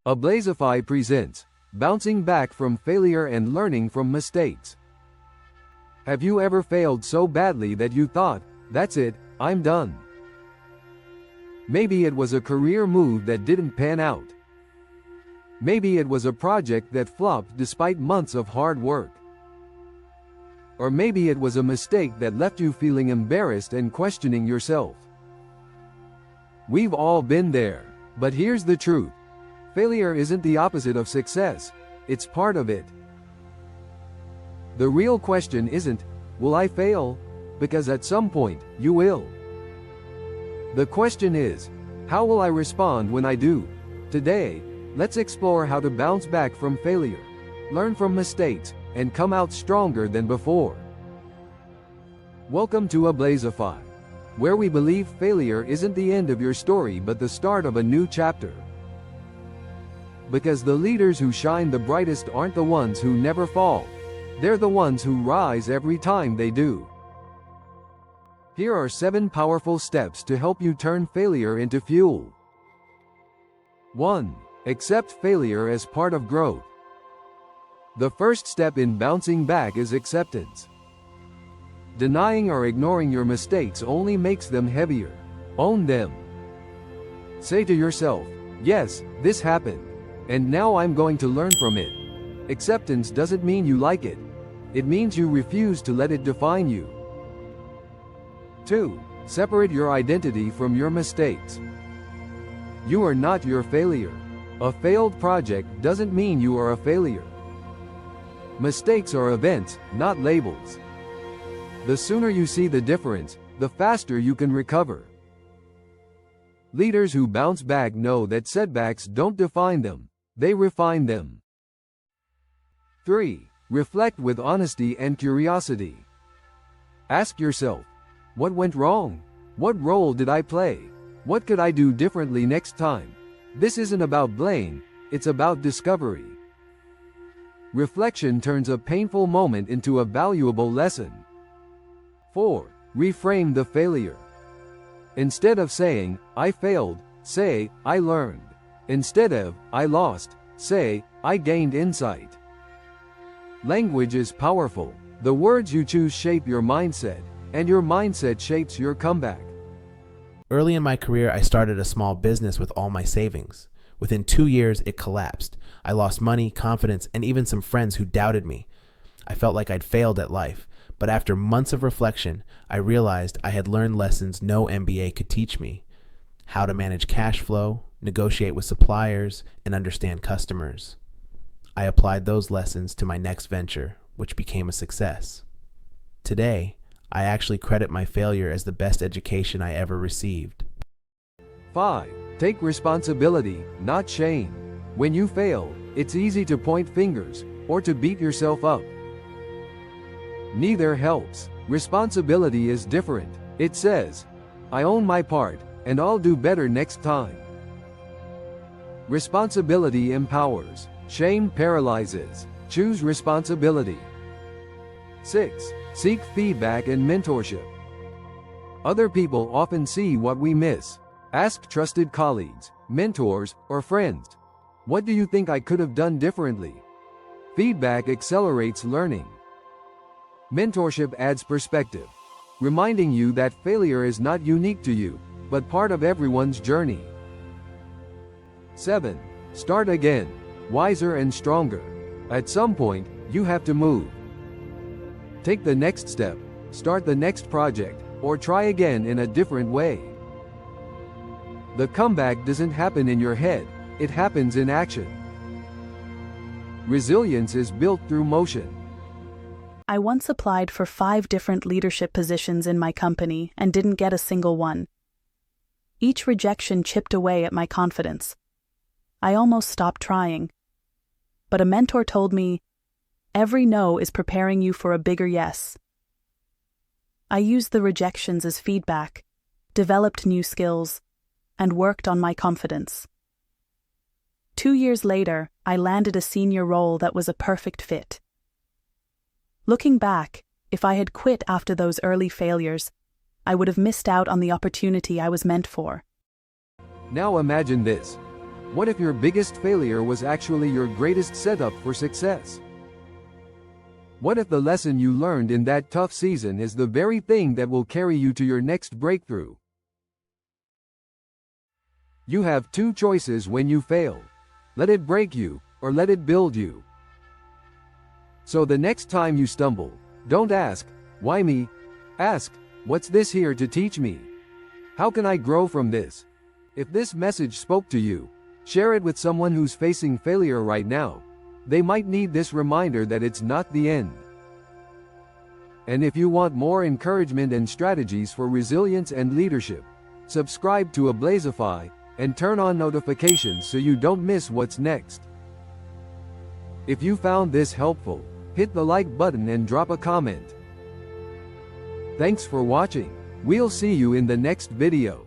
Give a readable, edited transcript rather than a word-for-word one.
Ablazify presents Bouncing Back from Failure and Learning from Mistakes. Have you ever failed so badly that you thought, that's it, I'm done? Maybe it was a career move that didn't pan out. Maybe it was a project that flopped despite months of hard work. Or maybe it was a mistake that left you feeling embarrassed and questioning yourself. We've all been there, but here's the truth. Failure isn't the opposite of success, it's part of it. The real question isn't, will I fail? Because at some point, you will. The question is, how will I respond when I do? Today, let's explore how to bounce back from failure, learn from mistakes, and come out stronger than before. Welcome to Ablazify, where we believe failure isn't the end of your story but the start of a new chapter. Because the leaders who shine the brightest aren't the ones who never fall. They're the ones who rise every time they do. Here are 7 powerful steps to help you turn failure into fuel. 1. Accept failure as part of growth. The first step in bouncing back is acceptance. Denying or ignoring your mistakes only makes them heavier. Own them. Say to yourself, yes, this happened. And now I'm going to learn from it. Acceptance doesn't mean you like it. It means you refuse to let it define you. 2. Separate your identity from your mistakes. You are not your failure. A failed project doesn't mean you are a failure. Mistakes are events, not labels. The sooner you see the difference, the faster you can recover. Leaders who bounce back know that setbacks don't define them. They refine them. 3. Reflect with honesty and curiosity. Ask yourself, what went wrong? What role did I play? What could I do differently next time? This isn't about blame, it's about discovery. Reflection turns a painful moment into a valuable lesson. 4. Reframe the failure. Instead of saying, I failed, say, I learned. Instead of, I lost, say, I gained insight. Language is powerful. The words you choose shape your mindset, and your mindset shapes your comeback. Early in my career, I started a small business with all my savings. Within 2 years, it collapsed. I lost money, confidence, and even some friends who doubted me. I felt like I'd failed at life, but after months of reflection, I realized I had learned lessons no MBA could teach me. How to manage cash flow, negotiate with suppliers, and understand customers. I applied those lessons to my next venture, which became a success. Today, I actually credit my failure as the best education I ever received. 5. Take responsibility, not shame. When you fail, it's easy to point fingers, or to beat yourself up. Neither helps. Responsibility is different. It says, I own my part, and I'll do better next time. Responsibility empowers. Shame paralyzes. Choose responsibility. 6. Seek feedback and mentorship. Other people often see what we miss. Ask trusted colleagues, mentors, or friends. What do you think I could have done differently? Feedback accelerates learning. Mentorship adds perspective, reminding you that failure is not unique to you, but part of everyone's journey. 7. Start again, wiser and stronger. At some point, you have to move. Take the next step, start the next project, or try again in a different way. The comeback doesn't happen in your head, it happens in action. Resilience is built through motion. I once applied for 5 different leadership positions in my company and didn't get a single one. Each rejection chipped away at my confidence. I almost stopped trying. But a mentor told me, every no is preparing you for a bigger yes. I used the rejections as feedback, developed new skills, and worked on my confidence. 2 years later, I landed a senior role that was a perfect fit. Looking back, if I had quit after those early failures, I would have missed out on the opportunity I was meant for. Now imagine this. What if your biggest failure was actually your greatest setup for success? What if the lesson you learned in that tough season is the very thing that will carry you to your next breakthrough? You have two choices when you fail. Let it break you, or let it build you. So the next time you stumble, don't ask, "Why me?" Ask, "What's this here to teach me? How can I grow from this?" If this message spoke to you, share it with someone who's facing failure right now. They might need this reminder that it's not the end. And if you want more encouragement and strategies for resilience and leadership, subscribe to Ablazify and turn on notifications so you don't miss what's next. If you found this helpful, hit the like button and drop a comment. Thanks for watching. We'll see you in the next video.